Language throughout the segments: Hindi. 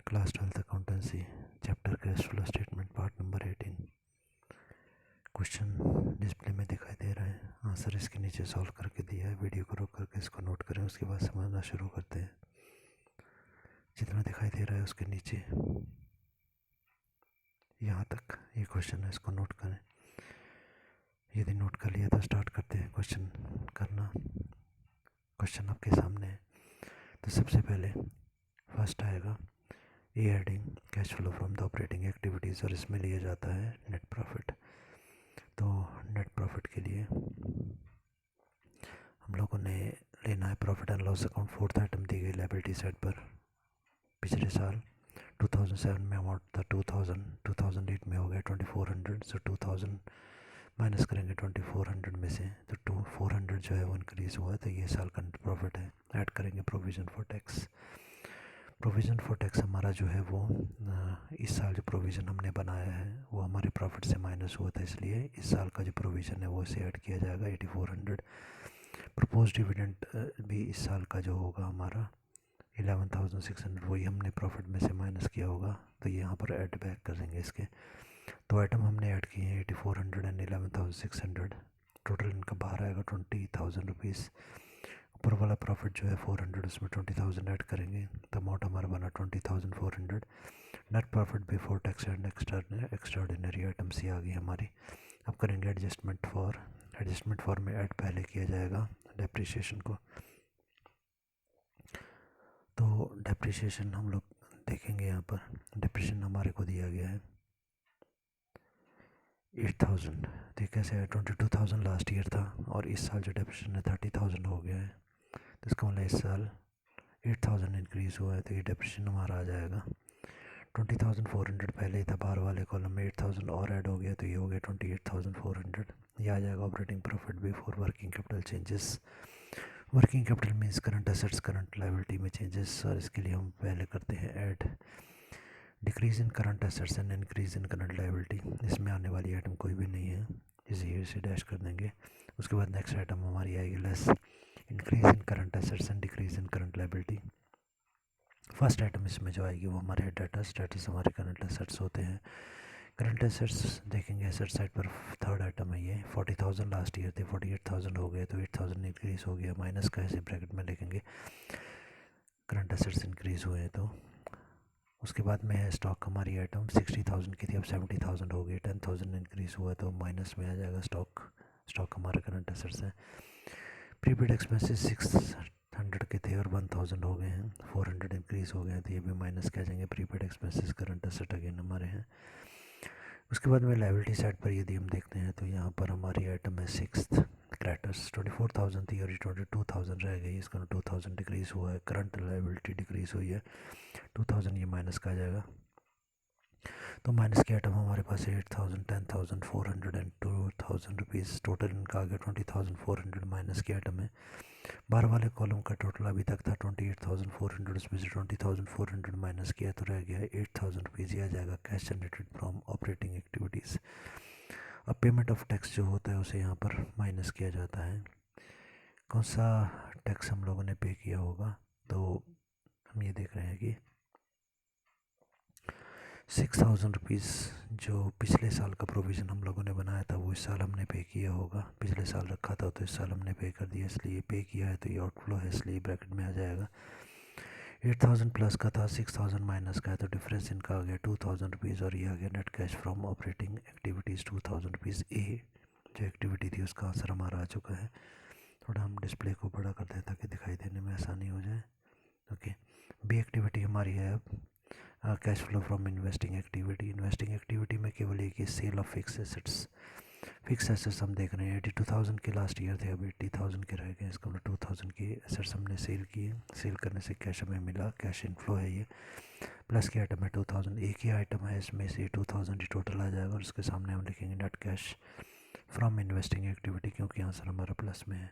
Class 12th accountancy chapter cash flow statement part number 18। Question display में दिखाई दे रहा है, आंसर इसके नीचे सॉल्व करके दिया है। वीडियो को रोक करके इसको नोट करें, उसके बाद समझना शुरू करते हैं। जितना दिखाई दे रहा है उसके नीचे यहाँ तक ये क्वेश्चन है, इसको नोट करें। यदि नोट कर लिया तो स्टार्ट करते हैं क्वेश्चन करना। क्वेश्चन आपके सामने है। तो सबसे पहले फर्स्ट आएगा A adding cash flow from the operating activities, और इसमें लिया जाता है नेट प्रॉफिट। तो नेट प्रॉफिट के लिए हम लोगों ने लेना है profit and loss account. Fourth item दी गई लायबिलिटी साइड पर। पिछले साल 2007 में अमाउंट था 2000, 2008 में हो गया 2400। सो 2000 माइनस करेंगे 2400 में से, तो 400 जो है वो इंक्रीज़ हुआ है। तो ये साल का नेट प्रॉफिट है। ऐड करेंगे provision for tax. Provision for tax हमारा जो है वो इस साल जो प्रोविज़न हमने बनाया है वो हमारे प्रॉफिट से माइनस हुआ था, इसलिए इस साल का जो प्रोविज़न है वो इसे ऐड किया जाएगा 8400। प्रपोज डिविडेंड भी इस साल का जो होगा हमारा 11600, वही हमने प्रॉफिट में से माइनस किया होगा, तो ये यहाँ पर ऐड बैक कर देंगे इसके। तो आइटम हमने ऐड किए हैं 8400 एंड 11600। टोटल इनका बाहर आएगा 20,000 रुपीज़। ऊपर वाला प्रॉफिट जो है 400, उसमें 20,000 ऐड करेंगे, तो अमाउंट हमारा बना 20,400। Net profit before tax and extraordinary items ही आ गई हमारी। अब करेंगे एडजस्टमेंट फॉर। एडजस्टमेंट फॉर में ऐड पहले किया जाएगा डेप्रिसिएशन को। तो डेप्रिसिएशन हम लोग देखेंगे यहाँ पर। डेप्रिसिएशन हमारे को दिया गया है 8000। तो कैसे है, 22,000 लास्ट ईयर था और इस साल जो डेप्रिसिएशन है 30,000 हो गया है। तो इसका मतलब इस साल 8000 इंक्रीज़ हुआ है, तो ये डेप्रिसिएशन हमारा आ जाएगा 20,400 पहले ही था। बाहर वाले कॉलम में 8000 और ऐड हो गया, तो ये हो गया 28,400। ये आ जाएगा operating profit before working capital changes. Working capital means current assets current liability में चेंजेस, और इसके लिए हम पहले करते हैं add decrease in current assets and increase in current liability. इसमें आने वाली आइटम कोई भी नहीं है, इसे डैश कर देंगे। उसके बाद नेक्स्ट आइटम हमारी आएगी less increase in current assets and decrease in current liability. First item इसमें जो आएगी वो हमारे स्टेटस हमारे करंट एसेट्स होते हैं। करंट एसेट्स देखेंगे एसेट साइड पर। थर्ड आइटम है ये। 40,000 लास्ट ईयर थे, 48,000 हो गए, तो 8,000 इंक्रीज़ हो गया। माइनस का ऐसे ब्रैकेट में लिखेंगे, करंट एसेट्स इंक्रीज़ हुए हैं। तो उसके बाद में है स्टॉक। हमारी आइटम 60,000 की थी, अब 70,000 हो गई, 10,000 इंक्रीज़ हुआ, तो माइनस में आ जाएगा स्टॉक हमारे करंट एसेट्स हैं। प्रीपेड एक्सपेंसेस 600 के थे और 1000 हो गए हैं, 400 इंक्रीज़ हो गए हैं, तो ये भी माइनस कह जाएंगे। Prepaid expenses current asset again हमारे हैं। उसके बाद में लायबिलिटी साइड पर यदि हम देखते हैं तो यहाँ पर हमारी आइटम है सिक्स्थ क्रेडिटर्स। 24,000 थी और ये 22,000 रह गई, इसका 2,000 डिक्रीज़ हुआ है। करंट लायबिलिटी डिक्रीज़ हुई है 2,000, ये माइनस का आ जाएगा। तो माइनस की आइटम हमारे पास 8,000, 10,400 एंड 2,000 रुपीज़। टोटल इनका आ गया 20,400 माइनस की आइटम है। बाहर वाले कॉलम का टोटल अभी तक था 28,400, उसमें से 20,400 माइनस किया तो रह गया 8,000 रुपीज़। यह आ जाएगा cash generated from operating activities. अब पेमेंट ऑफ टैक्स जो होता है उसे यहाँ पर माइनस किया जाता है। कौन सा टैक्स हम लोगों ने पे किया होगा, तो हम ये देख रहे हैं कि 6,000 रुपीज़ जो पिछले साल का प्रोविज़न हम लोगों ने बनाया था वो इस साल हमने पे किया होगा। पिछले साल रखा था तो इस साल हमने पे कर दिया, इसलिए पे किया है, तो ये आउटफ्लो है, इसलिए ब्रैकेट में आ जाएगा। 8,000 प्लस का था, 6,000 माइनस का है, तो डिफरेंस इनका आ गया 2,000 रुपीज़, और ये आ गया net cash from operating activities 2,000 rupees. A जो एक्टिविटी थी उसका आंसर हमारा आ चुका है। थोड़ा हम डिस्प्ले को बड़ा करते हैं ताकि दिखाई देने में आसानी हो जाए। ओके, बी एक्टिविटी हमारी है अब cash flow from investing activity. Investing activity में केवल एक ही sale of fix assets. Fix assets हम देख रहे हैं 82,000 के लास्ट ईयर थे, अब 80,000 के रह गए। इसका मतलब 2,000 की एसेट्स हमने सेल किए। सेल करने से कैश हमें मिला, कैश इनफ्लो है ये। प्लस की आइटम है 2,000, एक ही आइटम है इसमें से 2,000 ही टोटल आ जाएगा, और उसके सामने हम लिखेंगे net cash from investing activity, क्योंकि आंसर हमारा प्लस में है।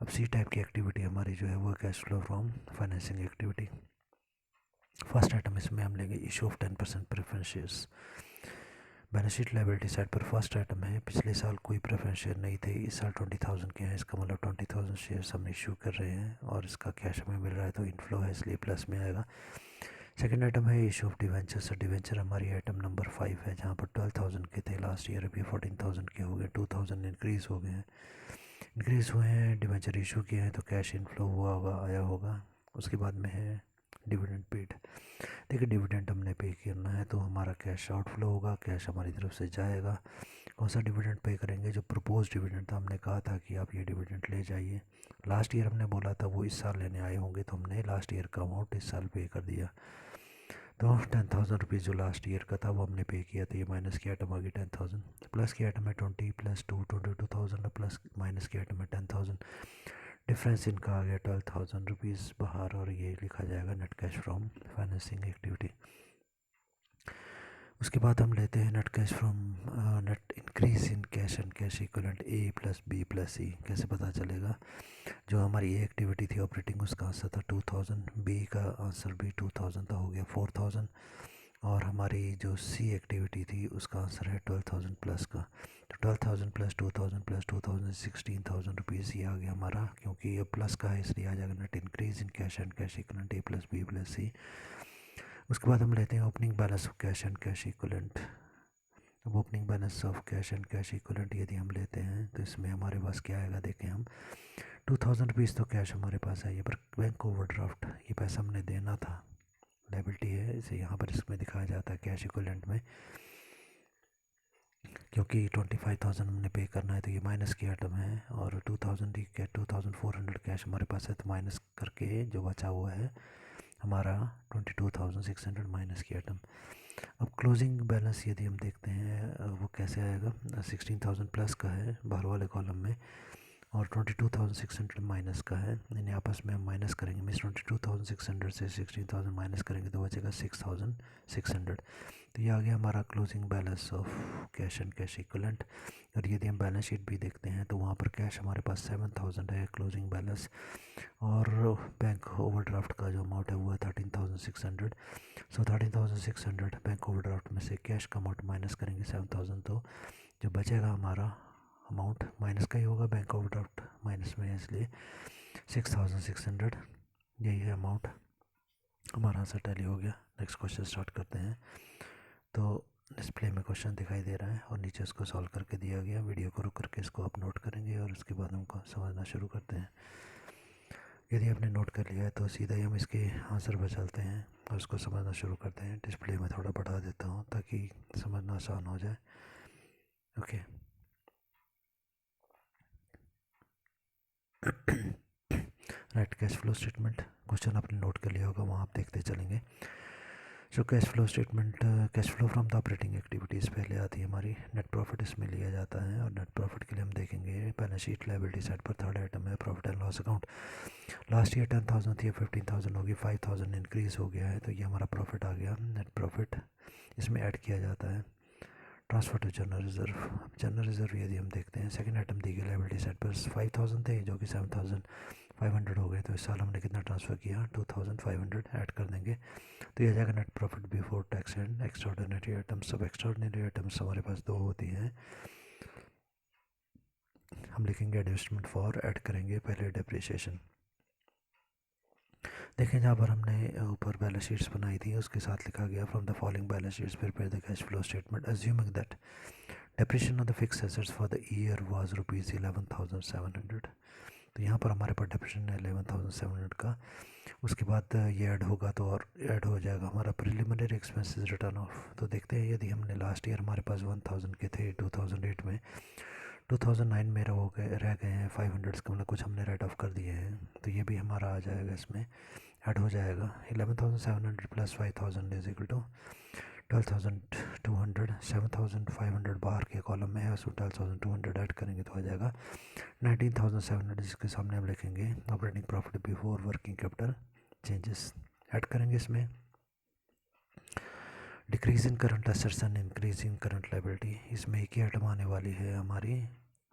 अब सी टाइप की एक्टिविटी हमारी जो है वो cash flow from financing activity. First item इसमें हम लेंगे issue of 10% preference shares. Balance sheet liability side पर फर्स्ट आइटम है, पिछले साल कोई प्रेफरेंस शेयर नहीं थे, इस साल 20,000 के हैं, इसका मतलब 20,000 शेयर्स हम इशू कर रहे हैं और इसका कैश हमें मिल रहा है, तो इनफ्लो है, इसलिए प्लस में आएगा। सेकेंड आइटम है इशू ऑफ डिवेंचर। डिवेंचर हमारी आइटम नंबर 5 है, जहाँ पर 12,000 के थे लास्ट ईयर, अभी 14,000 के हो गए, 2,000 इंक्रीज़ हो गए हैं, इंक्रीज़ हुए हैं, डिवेंचर इशू किए हैं तो कैश इनफ्लो हुआ होगा, आया होगा। उसके बाद में है डिविडेंड पेड। देखिए डिविडेंड हमने पे करना है तो हमारा कैश आउटफ्लो होगा, कैश हमारी तरफ से जाएगा। कौन सा डिविडेंड पे करेंगे? जो प्रपोज डिविडेंड था, हमने कहा था कि आप ये डिविडेंड ले जाइए, लास्ट ईयर हमने बोला था वो इस साल लेने आए होंगे, तो हमने लास्ट ईयर का अमाउंट इस साल पे कर दिया। तो 10,000 रुपीज़ जो लास्ट ईयर का था वो हमने पे किया, तो ये माइनस की आइटम आ गई 10,000, प्लस की आइटम है 20 प्लस 2 22,000, प्लस माइनस की आइटम है 10,000, डिफरेंस इनका आ गया 12,000 रुपीज़ बाहर, और ये लिखा जाएगा net cash from financing activity. उसके बाद हम लेते हैं net cash from net increase in cash and cash equivalent A plus B plus C. कैसे पता चलेगा? जो हमारी ए एक्टिविटी थी ऑपरेटिंग, उसका आंसर था 2,000, बी का आंसर भी 2,000 था, हो गया 4,000, और हमारी जो सी एक्टिविटी थी उसका आंसर है 12,000 प्लस का, तो 12,000 प्लस 2,000 प्लस 2,000 16,000 रुपीज़ ये आ गया हमारा, क्योंकि ये प्लस का है इसलिए आ जाएगा net increase in cash and cash equivalent A plus B plus C. उसके बाद हम लेते हैं opening balance of cash and cash equivalent. अब opening balance of cash and cash equivalent यदि हम लेते हैं तो इसमें हमारे पास क्या आएगा, देखें हम 2,000 रुपीज़ तो कैश हमारे पास है, ये पर बैंक ओवरड्राफ्ट ये पैसा हमने देना था, लायबिलिटी है, इसे यहाँ पर इसमें दिखाया जाता है कैश इक्वलेंट में, क्योंकि 25,000 हमने पे करना है तो ये माइनस की आइटम है, और 2,400 कैश हमारे पास है, तो माइनस करके जो बचा हुआ है हमारा 22,600 माइनस की आइटम। अब क्लोजिंग बैलेंस यदि हम देखते हैं वो कैसे आएगा, 16,000 प्लस का है बाहर वाले कॉलम में, और 22,600 माइनस का है, इन्हें आपस में हम माइनस करेंगे, मीन्स 22,600 से 16,000 माइनस करेंगे तो बचेगा 6,600, तो ये आ गया हमारा closing balance of cash and cash equivalent. और यदि हम बैलेंस शीट भी देखते हैं तो वहाँ पर कैश हमारे पास 7,000 है क्लोजिंग बैलेंस, और बैंक ओवरड्राफ्ट का जो अमाउंट है वो है 13,600, सो 13,600 बैंक ओवरड्राफ्ट में से कैश का अमाउंट माइनस करेंगे 7,000, तो जो बचेगा हमारा अमाउंट माइनस का ही होगा, बैंक ओवरड्राफ्ट माइनस में है इसलिए 6,600, यही है अमाउंट। हमारा आंसर टैली हो गया। नेक्स्ट क्वेश्चन स्टार्ट करते हैं। तो डिस्प्ले में क्वेश्चन दिखाई दे रहा है और नीचे इसको सॉल्व करके दिया गया, वीडियो को रुक करके इसको आप नोट करेंगे और उसके बाद हमको समझना शुरू करते हैं। यदि आपने नोट कर लिया है तो सीधा ही हम इसके आंसर पर चलते हैं और उसको समझना शुरू करते हैं। डिस्प्ले में थोड़ा बढ़ा देता हूँ ताकि समझना आसान हो जाए। Okay right, cash flow statement question आपने नोट कर लिया होगा, वहाँ आप देखते चलेंगे। So cash flow statement, cash flow from the operating activities पहले आती है हमारी, नेट प्रॉफिट इसमें लिया जाता है, और नेट प्रॉफिट के लिए हम देखेंगे बैलेंस शीट लायबिलिटी साइड पर थर्ड आइटम है profit and loss account. Last year 10,000 थी, 15,000 होगी, 5,000 इंक्रीज़ हो गया है, तो ये हमारा प्रॉफिट आ गया, नेट प्रॉफिट इसमें ऐड किया जाता है। Transfer to general reserve, general reserve यदि हम देखते हैं सेकंड आइटम दी गई लायबिलिटी साइड पर 5,000 थे जो कि 7,500 हो गए, तो इस साल हमने कितना ट्रांसफ़र किया, 2,500 ऐड कर देंगे, तो यह जाएगा net profit before tax and extraordinary items. सब एक्स्ट्राऑर्डिनरी आइटम्स हमारे पास दो होती हैं, हम लिखेंगे एडजस्टमेंट फॉर, ऐड करेंगे पहले डेप्रिसिएशन। देखें जहाँ पर हमने ऊपर बैलेंस शीट्स बनाई थी उसके साथ लिखा गया from the following balance sheets prepare the cash flow statement assuming that depreciation of the fixed assets for the year was ₹11,700। तो यहाँ पर हमारे पास डेप्रिसिएशन है 11,700 का, उसके बाद ये ऐड होगा तो और ऐड हो जाएगा हमारा प्रिलिमिनरी एक्सपेंसेस रिटर्न ऑफ। तो देखते हैं यदि हमने लास्ट ईयर हमारे पास 1,000 के थे 2008 में, 2009 में रह गए हैं 500 का, मतलब कुछ हमने राइट ऑफ कर दिए हैं, तो ये भी हमारा आ जाएगा, इसमें ऐड हो जाएगा। 11,700 प्लस 5,000 इज इक्वल टू 12,200, 7,500 बाहर के कॉलम में है, उसमें 12,200 ऐड करेंगे तो आ जाएगा 19,700, जिसके सामने हम लिखेंगे operating profit before working capital changes. Add करेंगे इसमें decrease in current assets and increase in current liability, इसमें एक ही आइटम आने वाली है हमारी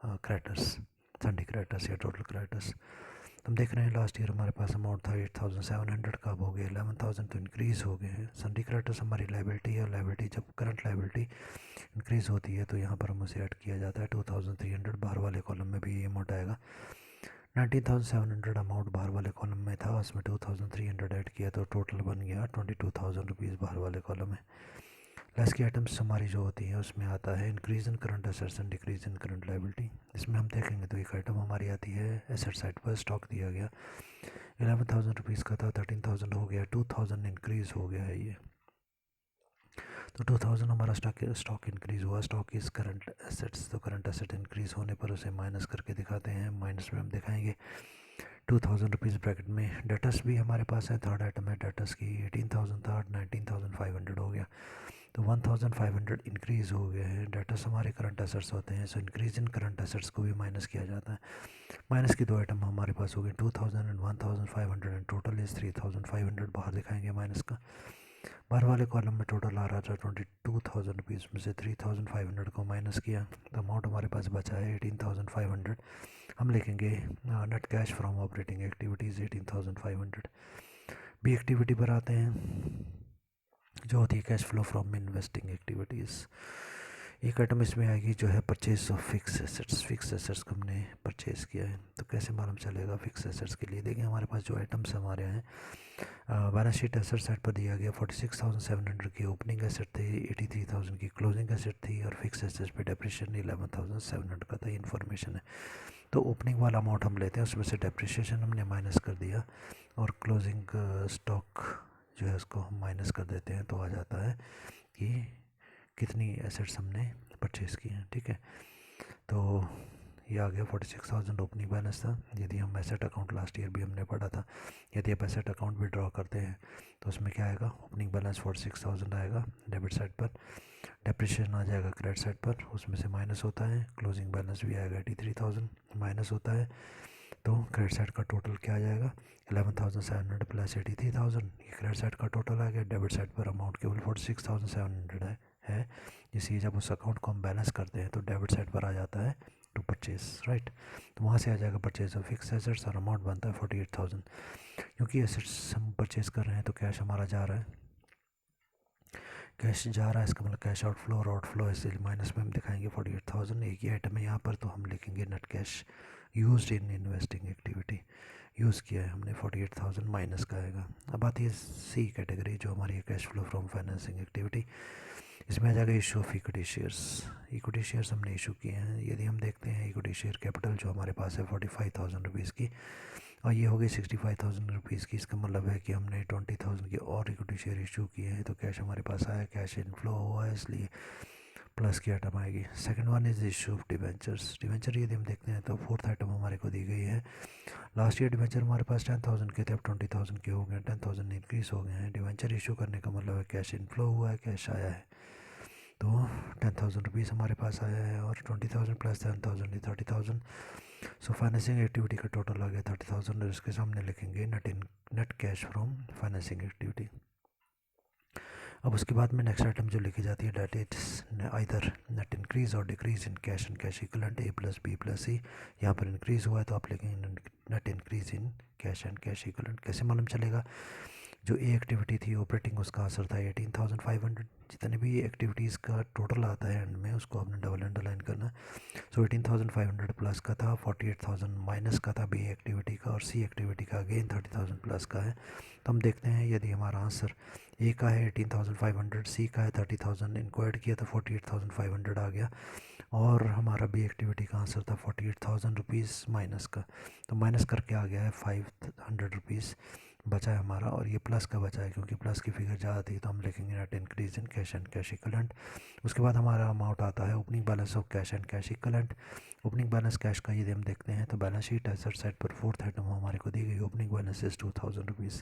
क्रेडिटर्स, सन्डी क्रेडिटर्स या टोटल क्रेडिटर्स। हम देख रहे हैं लास्ट ईयर हमारे पास अमाउंट था 8,700 का, अब हो गया 11,000, तो इंक्रीज़ हो गए हैं। सन्डी क्रेडिटर्स हमारी लायबिलिटी है, और लायबिलिटी जब करंट लायबिलिटी इंक्रीज़ होती है तो यहाँ पर हम उसे ऐड किया जाता है 2,300, बाहर वाले कॉलम में भी ये अमाउंट आएगा 19,700 अमाउंट बाहर वाले कॉलम में था, उसमें 2,300 ऐड किया तो टोटल बन गया 22,000 रुपीज़ बाहर वाले कॉलम में। लेस की आइटम्स हमारी जो होती हैं उसमें आता है increase in current assets and decrease in current liability. इसमें हम देखेंगे तो एक आइटम हमारी आती है एसेट साइड पर, स्टॉक दिया गया 11,000 रुपीज़ का था, 13,000 हो गया, 2,000 इंक्रीज़ हो गया है ये। तो 2000 हमारा स्टॉक इंक्रीज़ हुआ। स्टॉक इज़ करंट एसेट्स, तो करंट एसेट इंक्रीज़ होने पर उसे माइनस करके दिखाते हैं। माइनस में हम दिखाएंगे 2000 रुपीज़ ब्रैकेट में। डेटर्स भी हमारे पास है, थर्ड आइटम है डेटर्स की 18,000 था, 19,500 हो गया, तो 1500 इंक्रीज़ हो गया है। डेटर्स हमारे करंट एसेट्स होते हैं, सो इंक्रीज़ इन करंट एसेट्स को भी माइनस किया जाता है। माइनस की दो आइटम हमारे पास हो गए 2000 एंड 1500 एंड टोटल इज़ 3500 बाहर दिखाएंगे माइनस का। बाहर वाले कॉलम में टोटल आ रहा था 22,000 रुपीज़ में से 3,500 को माइनस किया तो अमाउंट हमारे पास बचा है 18,500। हम लिखेंगे net cash from operating activities 18,500। B activity पर आते हैं जो होती है cash flow from investing activities. एक आइटम इसमें आएगी जो है purchase of fix assets. Fix assets को हमने परचेज़ किया है, तो कैसे मालूम चलेगा फिक्स एसेट्स के लिए? देखिए हमारे पास जो आइटम्स हमारे हैं बैलेंस शीट एसेट साइड पर दिया गया 46,700 की ओपनिंग एसेट थी, 83,000 की क्लोजिंग एसेट थी और फिक्स एसेट पे डेप्रिशिएशन 11,700 का था। इन्फॉर्मेशन है तो ओपनिंग वाला अमाउंट हम लेते हैं, उसमें से डेप्रिशिएशन हमने माइनस कर दिया और क्लोजिंग स्टॉक जो है उसको हम माइनस कर देते हैं, तो आ जाता है कि कितनी एसेट्स हमने परचेज़ की हैं। ठीक है, तो ये आ गया 46,000 ओपनिंग बैलेंस था। यदि हम एसेट अकाउंट लास्ट ईयर भी हमने पढ़ा था, यदि आप एसेट अकाउंट भी ड्रॉ करते हैं तो उसमें क्या आएगा, ओपनिंग बैलेंस 46,000 आएगा डेबिट साइड पर, डेप्रिशिएशन आ जाएगा क्रेडिट साइड पर, उसमें से माइनस होता है, क्लोजिंग बैलेंस भी आएगा 83,000 माइनस होता है, तो क्रेडिट साइड का टोटल क्या आ जाएगा 11,700 प्लस 83,000, ये क्रेडिट साइड का टोटल आ गया। डेबिट साइड पर अमाउंट केवल 46,700 है इसलिए जब उस अकाउंट को हम बैलेंस करते हैं तो डेबिट साइड पर आ जाता है टू परचेज, राइट। तो वहाँ से आ जाएगा परचेज ऑफ फिक्स एसेट्स और अमाउंट बनता है 48,000। क्योंकि एसेट्स हम परचेज कर रहे हैं तो कैश हमारा जा रहा है, कैश जा रहा है, इसका मतलब कैश आउटफ्लो और आउटफ्लो इसलिए माइनस में हम दिखाएंगे 48,000। एक ही आइटम है यहाँ पर, तो हम लिखेंगे net cash used in investing activity, use किया है हमने 48,000 माइनस का आएगा। अब आती है सी कैटेगरी जो हमारी cash flow from financing activity. इसमें आ जाएगा issue of equity shares. Equity shares हमने इशू किए हैं। यदि हम देखते हैं इक्विटी शेयर कैपिटल जो हमारे पास है 45,000 रुपीज़ की और ये हो गई 65,000 रुपीज़ की, इसका मतलब है कि हमने 20,000 की और इक्विटी शेयर इशू किए हैं, तो कैश हमारे पास आया, कैश इनफ्लो हुआ है, इसलिए प्लस की आइटम आएगी। Second one is issue of debentures. Debenture यदि हम देखते हैं तो फोर्थ आइटम हमारे को दी गई है। लास्ट ईयर डिवेंचर हमारे पास 10,000 के थे, अब 20,000 के हो गए, 10,000 इंक्रीज़ हो गए हैं। डिवेंचर इशू करने का मतलब है कैश इनफ्लो हुआ है, कैश आया है, तो 10,000 रुपीज़ हमारे पास आया है और 20,000 प्लस 10,000 30,000। सो फाइनेंसिंग एक्टिविटी का टोटल आ गया 30,000 और इसके सामने लिखेंगे net cash from financing activity. अब उसके बाद में नेक्स्ट आइटम जो लिखी जाती है that it's either net increase और decrease in cash and cash equivalent A plus B plus C. यहाँ पर इंक्रीज़ हुआ है तो आप लिखेंगे net increase in cash and cash equivalent. कैसे मालूम चलेगा? जो ए एक्टिविटी थी ऑपरेटिंग, उसका आंसर था 18,500। जितने भी एक्टिविटीज़ का टोटल आता है एंड में उसको आपने डबल अंडरलाइन करना। सो 18,500 प्लस का था, 48,000 माइनस का था बी एक्टिविटी का और सी एक्टिविटी का अगेन 30,000 प्लस का है। तो हम देखते हैं यदि हमारा आंसर ए का है 18,500, सी का है 30,000, इनको ऐड किया तो 48,500 आ गया और हमारा बी एक्टिविटी का आंसर था 48,000 रुपीज़ माइनस का, तो माइनस करके आ गया है 500 रुपीज़ बचा है हमारा और ये प्लस का बचा है क्योंकि प्लस की फिगर ज़्यादा थी, तो हम लिखेंगे net increase in cash and cash equivalent. उसके बाद हमारा अमाउंट आता है opening balance of cash and cash equivalent. Opening balance cash का यदि हम देखते हैं तो बैलेंस शीट एसेट साइड पर फोर्थ आइटम हमारे को दी गई, opening balance is 2,000 rupees.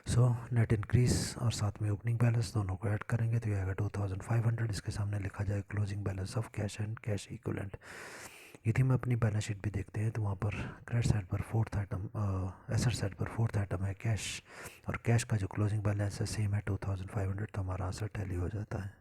So net increase और साथ में ओपनिंग बैलेंस दोनों को ऐड करेंगे तो ये आएगा 2,500। इसके सामने लिखा जाए closing balance of cash and cash equivalent. यदि हम अपनी बैलेंस शीट भी देखते हैं तो वहाँ पर क्रेडिट साइड पर फोर्थ आइटम, एसेट साइड पर फोर्थ आइटम है कैश और कैश का जो क्लोजिंग बैलेंस है सेम है 2,500, तो हमारा आंसर टैली हो जाता है।